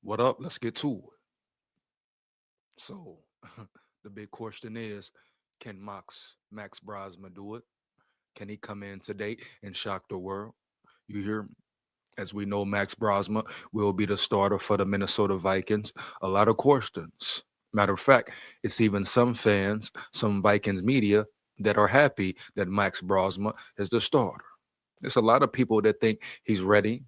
What up? Let's get to it. So, the big question is, can Max Brosmer do it? Can he come in today and shock the world? You hear me? As we know, Max Brosmer will be the starter for the Minnesota Vikings. A lot of questions. Matter of fact, it's even some fans, some Vikings media that are happy that Max Brosmer is the starter. There's a lot of people that think he's ready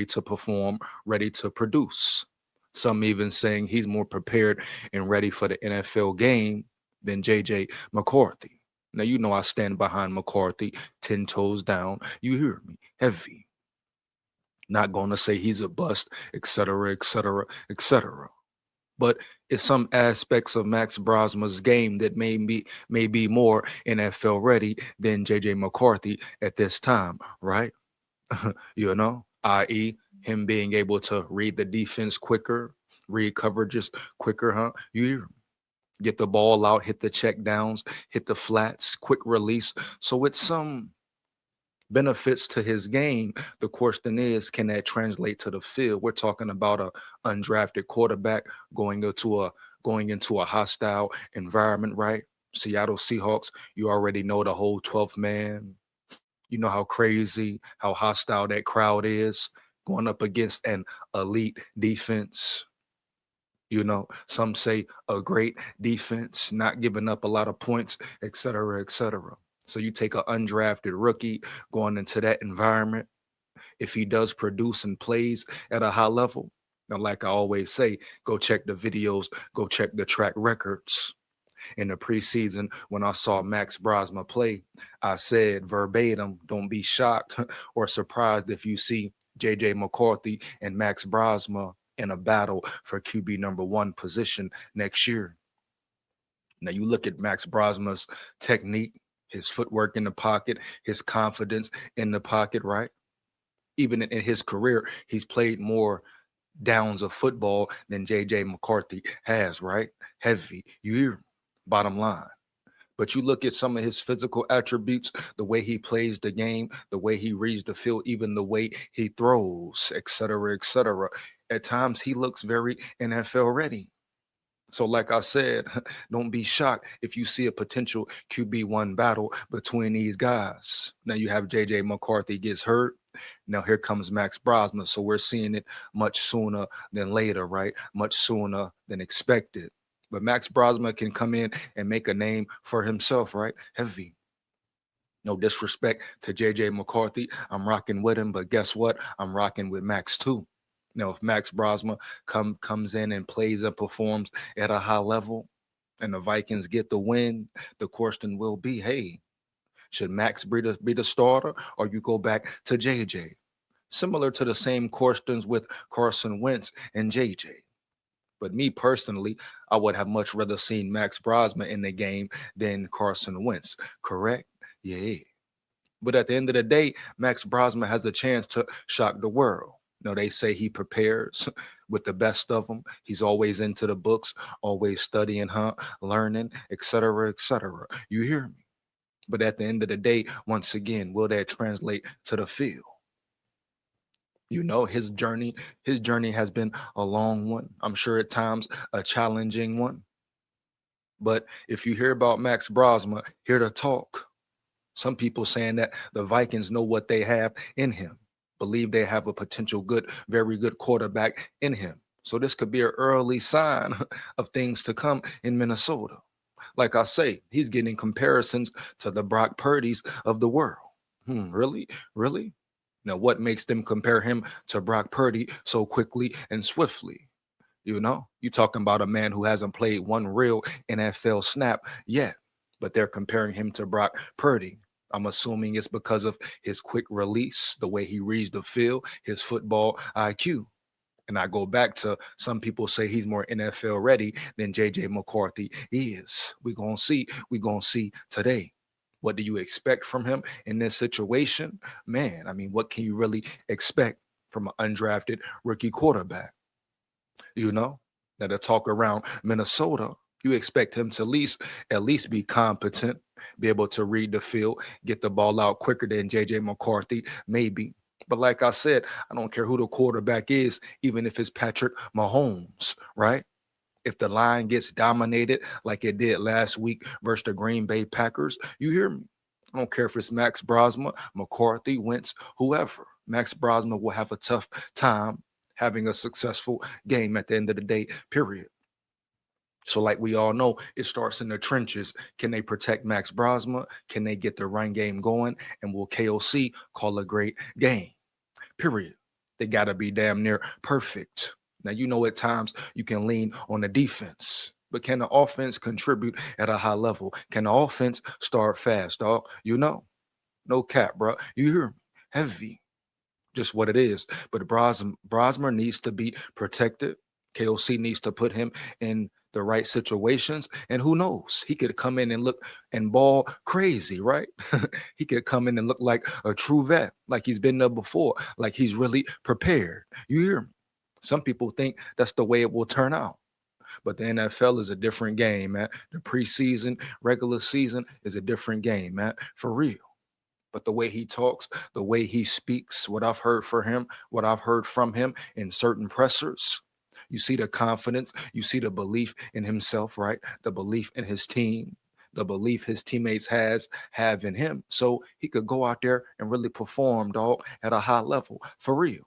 to perform, ready to produce. Some even saying he's more prepared and ready for the NFL game than JJ McCarthy. Now, you know I stand behind McCarthy 10 toes down. You hear me? Heavy. Not going to say he's a bust, etc., etc., etc. But it's some aspects of Max Brosmer's game that may be more NFL ready than JJ McCarthy at this time, right? I.e., him being able to read the defense quicker, read coverages quicker, huh? You get the ball out, hit the check downs, hit the flats, quick release. So it's some benefits to his game. The question is, can that translate to the field? We're talking about a undrafted quarterback going into a hostile environment, right? Seattle Seahawks, you already know the whole 12th man. You know how crazy, how hostile that crowd is going up against an elite defense. Some say a great defense, not giving up a lot of points, et cetera, et cetera. So you take an undrafted rookie going into that environment. If he does produce and plays at a high level, now, like I always say, go check the videos, go check the track records. In the preseason, when I saw Max Brosma play, I said verbatim, don't be shocked or surprised if you see JJ McCarthy and Max Brosma in a battle for QB number one position next year. Now you look at Max Brosma's technique, his footwork in the pocket, his confidence in the pocket, right? Even in his career, he's played more downs of football than JJ McCarthy has, right? Heavy. You hear? Bottom line. But you look at some of his physical attributes, the way he plays the game, the way he reads the field, even the way he throws, et cetera, et cetera. At times, he looks very NFL ready. So, like I said, don't be shocked if you see a potential QB1 battle between these guys. Now, you have JJ McCarthy gets hurt. Now, here comes Max Brosman. So, we're seeing it much sooner than later, right? Much sooner than expected. But Max Brosman can come in and make a name for himself, right? Heavy. No disrespect to JJ McCarthy. I'm rocking with him, but guess what? I'm rocking with Max too. If Max Brosma comes in and plays and performs at a high level and the Vikings get the win, the question will be, hey, should Max be the starter or you go back to JJ? Similar to the same questions with Carson Wentz and JJ. But me personally, I would have much rather seen Max Brosma in the game than Carson Wentz. Correct? Yeah. But at the end of the day, Max Brosma has a chance to shock the world. They say he prepares with the best of them. He's always into the books, always studying, learning, etc., etc. You hear me? But at the end of the day, once again, will that translate to the field? His journey has been a long one. I'm sure at times a challenging one. But if you hear about Max Brosma, hear the talk. Some people saying that the Vikings know what they have in him, believe they have a potential good, very good quarterback in him. So this could be an early sign of things to come in Minnesota. Like I say, he's getting comparisons to the Brock Purdy's of the world. Really? Really? Now, what makes them compare him to Brock Purdy so quickly and swiftly? You talking about a man who hasn't played one real NFL snap yet, but they're comparing him to Brock Purdy. I'm assuming it's because of his quick release, the way he reads the field, his football IQ. And I go back to some people say he's more NFL ready than JJ McCarthy is. We're going to see. We're going to see today. What do you expect from him in this situation? Man, I mean, what can you really expect from an undrafted rookie quarterback? you know, that talk around Minnesota, you expect him to at least be competent, be able to read the field, get the ball out quicker than JJ McCarthy, maybe. But like I said, I don't care who the quarterback is, even if it's Patrick Mahomes, right? If the line gets dominated like it did last week versus the Green Bay Packers, you hear me? I don't care if it's Max Brosmer, McCarthy, Wentz, whoever. Max Brosmer will have a tough time having a successful game at the end of the day, period. So, like we all know, it starts in the trenches. Can they protect Max Brosmer? Can they get the run game going? And will KOC call a great game? Period. They got to be damn near perfect. Now, you know, at times you can lean on the defense, but can the offense contribute at a high level? Can the offense start fast, dog? You know, no cap, bro. You hear me? Heavy, just what it is. But Brosmer needs to be protected. KOC needs to put him in the right situations. And who knows? He could come in and look and ball crazy, right? He could come in and look like a true vet, like he's been there before, like he's really prepared. You hear me? Some people think that's the way it will turn out. But the NFL is a different game, man. The preseason, regular season is a different game, man. For real. But the way he talks, the way he speaks, what I've heard for him, what I've heard from him in certain pressers, you see the confidence, you see the belief in himself, right? The belief in his team, the belief his teammates have in him. So he could go out there and really perform, dog, at a high level for real.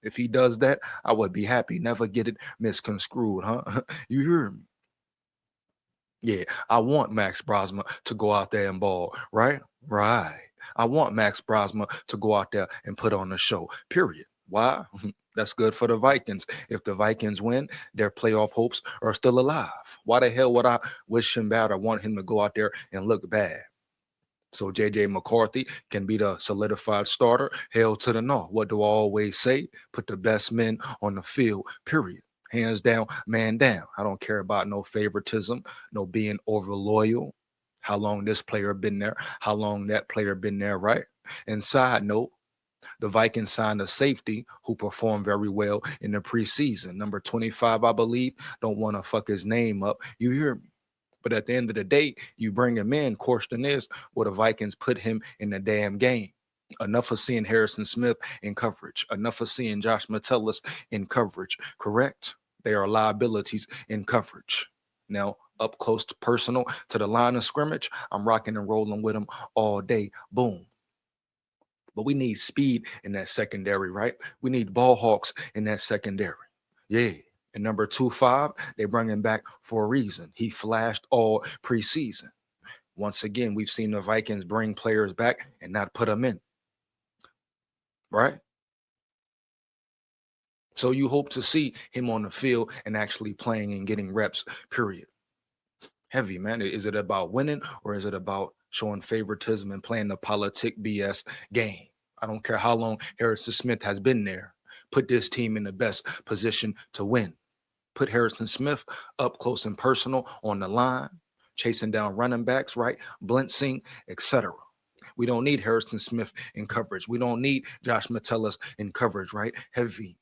If he does that, I would be happy. Never get it misconstrued, huh? You hear me? Yeah, I want Max Brosmer to go out there and ball, right? Right. I want Max Brosmer to go out there and put on a show, period. Why? That's good for the Vikings. If the Vikings win, their playoff hopes are still alive. Why the hell would I wish him bad or want him to go out there and look bad? So JJ McCarthy can be the solidified starter. Hell to the no. What do I always say? Put the best men on the field, period. Hands down, man down. I don't care about no favoritism, no being over loyal. How long this player been there, how long that player been there, right? And side note, the Vikings signed a safety who performed very well in the preseason. Number 25, I believe. Don't want to fuck his name up. You hear me? But at the end of the day, you bring him in. Question is, will the Vikings put him in the damn game? Enough of seeing Harrison Smith in coverage. Enough of seeing Josh Metellus in coverage. Correct? They are liabilities in coverage. Now, up close to personal to the line of scrimmage, I'm rocking and rolling with them all day. Boom. But we need speed in that secondary, right? We need ball hawks in that secondary. Yeah. And number 2-5, they bring him back for a reason. He flashed all preseason. Once again, we've seen the Vikings bring players back and not put them in, right? So you hope to see him on the field and actually playing and getting reps, period. Heavy, man. Is it about winning or is it about showing favoritism and playing the politic BS game? I don't care how long Harrison Smith has been there. Put this team in the best position to win. Put Harrison Smith up close and personal on the line, chasing down running backs, right? Blitzing, etc. We don't need Harrison Smith in coverage. We don't need Josh Metellus in coverage, right? Heavy.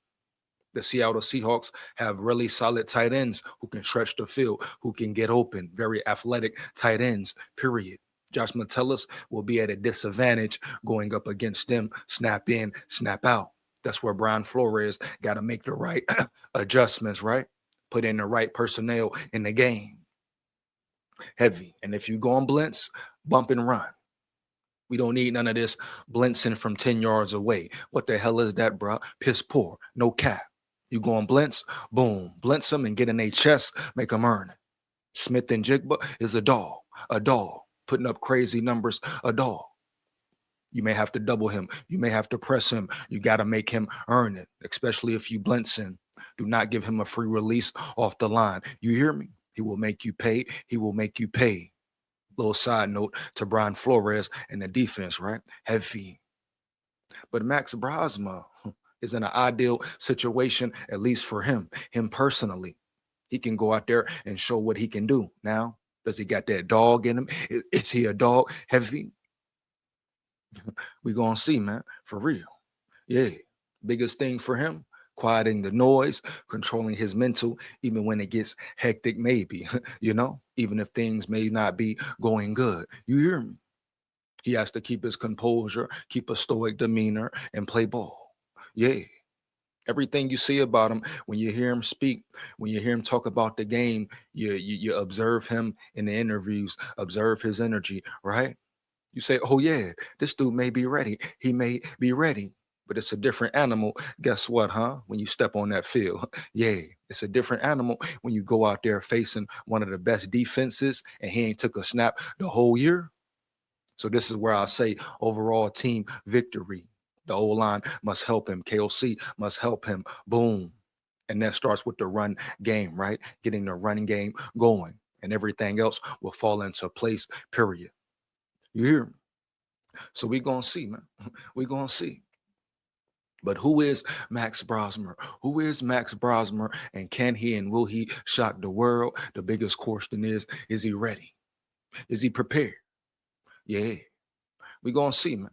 The Seattle Seahawks have really solid tight ends who can stretch the field, who can get open, very athletic tight ends, period. Josh Metellus will be at a disadvantage going up against them, snap in, snap out. That's where Brian Flores got to make the right adjustments, right? Put in the right personnel in the game. Heavy. And if you go on blitz, bump and run. We don't need none of this blitzing from 10 yards away. What the hell is that, bro? Piss poor. No cap. You go on blitz, boom. Blitz them and get in their chest, make them earn it. Smith and Jigba is a dog. A dog. Putting up crazy numbers, a dog. You may have to double him. You may have to press him. You got to make him earn it, especially if you blitz him. Do not give him a free release off the line. You hear me? He will make you pay. He will make you pay. Little side note to Brian Flores and the defense, right? Heavy. But Max Brosma is in an ideal situation, at least for him personally. He can go out there and show what he can do. Now, does he got that dog in him? Is he a dog? Heavy. We gonna see, man, for real. Yeah. Biggest thing for him, quieting the noise, controlling his mental, even when it gets hectic, maybe, even if things may not be going good. You hear me? He has to keep his composure, keep a stoic demeanor, and play ball. Yeah. Everything you see about him, when you hear him speak, when you hear him talk about the game, you observe him in the interviews, observe his energy, right? You say, oh yeah, this dude may be ready. He may be ready, but it's a different animal. Guess what, huh? When you step on that field, yeah, it's a different animal when you go out there facing one of the best defenses and he ain't took a snap the whole year. So this is where I say overall team victory. The O line must help him. KOC must help him. Boom. And that starts with the run game, right? Getting the run game going, and everything else will fall into place, period. You hear me? So we gonna see, man. We gonna see. But who is Max Brosmer? Who is Max Brosmer? And can he and will he shock the world? The biggest question is he ready? Is he prepared? Yeah. We gonna see, man.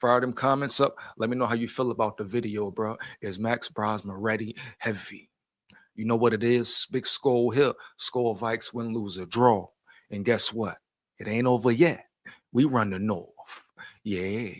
Fire them comments up. Let me know how you feel about the video, bro. Is Max Brosmer ready? Heavy. You know what it is? Big SKOL here. SKOL Vikes win, lose, or draw. And guess what? It ain't over yet. We run the North. Yeah.